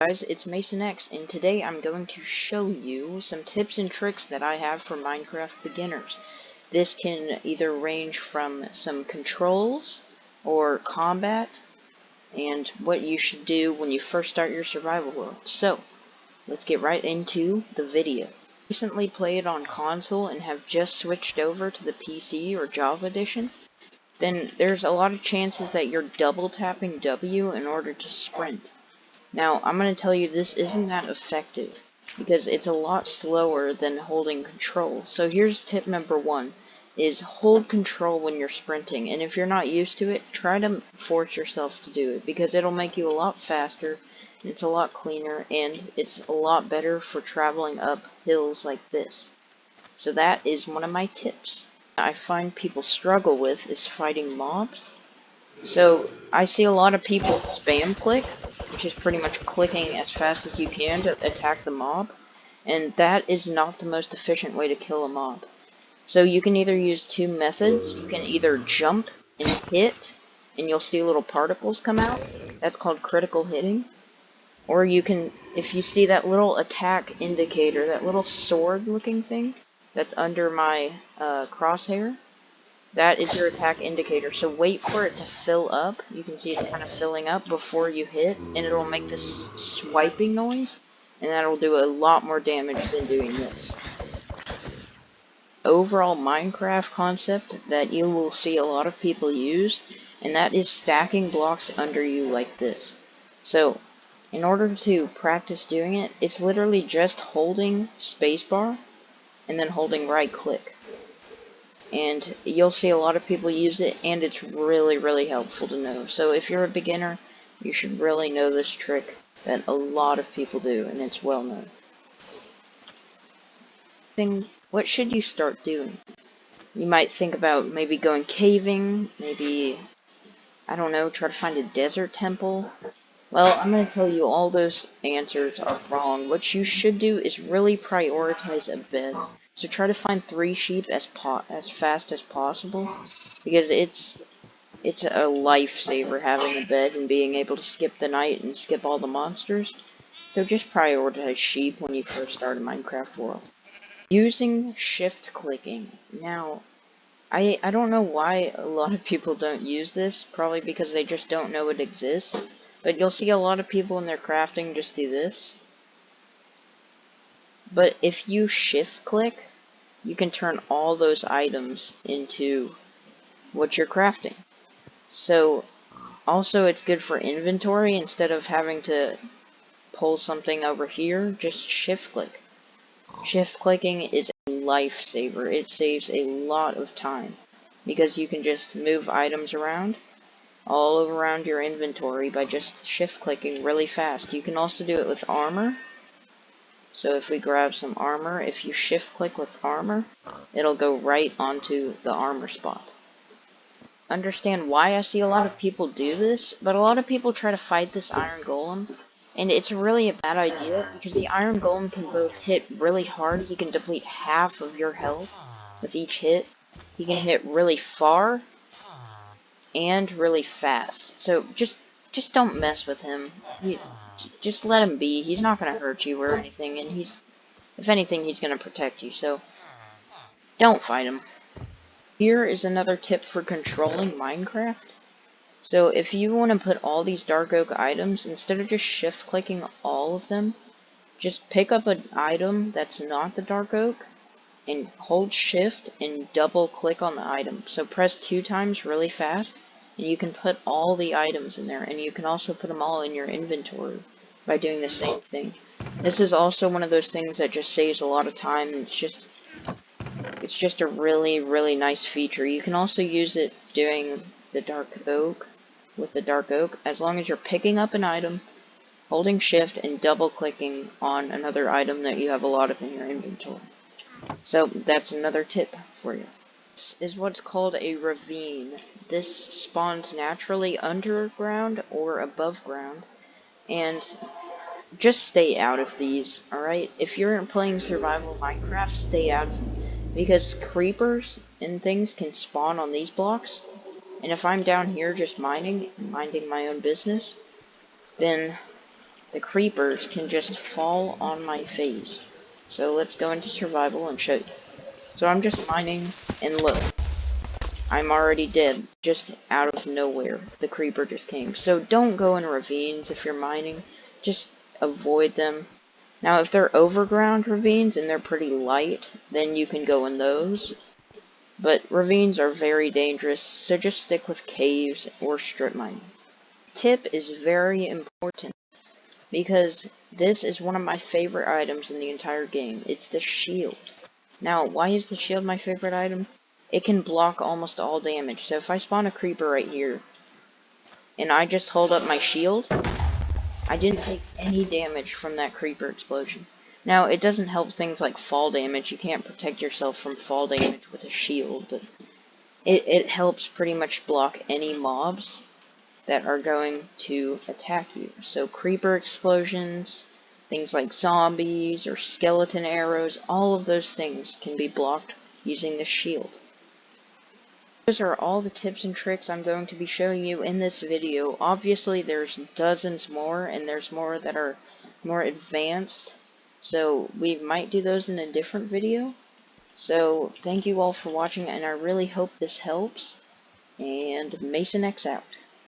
Guys, it's Mason X, and today I'm going to show you some tips and tricks that I have for Minecraft beginners. This can either range from some controls or combat and what you should do when you first start your survival world. So, let's get right into the video. Recently played on console and have just switched over to the PC or Java edition, then there's a lot of chances that you're double tapping W in order to sprint. Now, I'm going to tell you this isn't that effective, because it's a lot slower than holding control. So here's tip number 1, is hold control when you're sprinting, and if you're not used to it, try to force yourself to do it, because it'll make you a lot faster, and it's a lot cleaner, and it's a lot better for traveling up hills like this. So that is one of my tips. I find people struggle with is fighting mobs. So I see a lot of people spam click, which is pretty much clicking as fast as you can to attack the mob, and that is not the most efficient way to kill a mob. So you can either use two methods. You can either jump and hit, and you'll see little particles come out. That's called critical hitting. Or you can, if you see that little attack indicator, that little sword looking thing that's under my crosshair, that is your attack indicator, so wait for it to fill up. You can see it kind of filling up before you hit, and it'll make this swiping noise, and that'll do a lot more damage than doing this. Overall Minecraft concept that you will see a lot of people use, and that is stacking blocks under you like this. So, in order to practice doing it, it's literally just holding spacebar, and then holding right click. And you'll see a lot of people use it, and it's really helpful to know. So if you're a beginner, you should really know this trick that a lot of people do, and it's well known. What should you start doing? You might think about maybe going caving, maybe, I don't know, try to find a desert temple. Well, I'm going to tell you all those answers are wrong. What you should do is really prioritize a bed. So try to find 3 sheep as fast as possible, because it's a lifesaver having a bed and being able to skip the night and skip all the monsters. So just prioritize sheep when you first start a Minecraft world. Using shift clicking. Now, I don't know why a lot of people don't use this, probably because they just don't know it exists. But you'll see a lot of people in their crafting just do this. But if you shift click, you can turn all those items into what you're crafting. So also it's good for inventory. Instead of having to pull something over here, just shift click. Shift clicking is a lifesaver. It saves a lot of time, because you can just move items around all around your inventory by just shift clicking really fast. You can also do it with armor. So if we grab some armor, if you shift click with armor, it'll go right onto the armor spot. Understand why I see a lot of people do this, but a lot of people try to fight this iron golem, and it's really a bad idea, because the iron golem can both hit really hard. He can deplete half of your health with each hit. He can hit really far and really fast. So just don't mess with him. Just let him be. He's not going to hurt you or anything, and if anything, he's going to protect you. So don't fight him. Here is another tip for controlling Minecraft. So if you want to put all these dark oak items, instead of just shift clicking all of them, just pick up an item that's not the dark oak and hold shift and double click on the item. So press 2 times really fast, and you can put all the items in there, and you can also put them all in your inventory by doing the same thing. This is also one of those things that just saves a lot of time, and it's just a really nice feature. You can also use it doing the dark oak with the dark oak, as long as you're picking up an item, holding shift, and double clicking on another item that you have a lot of in your inventory. So that's another tip for you. This is what's called a ravine. This spawns naturally underground or above ground, and just stay out of these, alright? If you're playing survival Minecraft, stay out of them, because creepers and things can spawn on these blocks, and if I'm down here just minding my own business, then the creepers can just fall on my face. So let's go into survival and show you. So I'm just mining, and look, I'm already dead, just out of nowhere. The creeper just came. So don't go in ravines if you're mining, just avoid them. Now if they're overground ravines and they're pretty light, then you can go in those. But ravines are very dangerous, so just stick with caves or strip mining. Tip is very important, because this is one of my favorite items in the entire game. It's the shield. Now, why is the shield my favorite item? It can block almost all damage. So if I spawn a creeper right here, and I just hold up my shield, I didn't take any damage from that creeper explosion. Now, it doesn't help things like fall damage. You can't protect yourself from fall damage with a shield, but it helps pretty much block any mobs that are going to attack you. So creeper explosions, things like zombies or skeleton arrows, all of those things can be blocked using the shield. Those are all the tips and tricks I'm going to be showing you in this video. Obviously there's dozens more, and there's more that are more advanced, so we might do those in a different video. So thank you all for watching, and I really hope this helps, and Mason X out.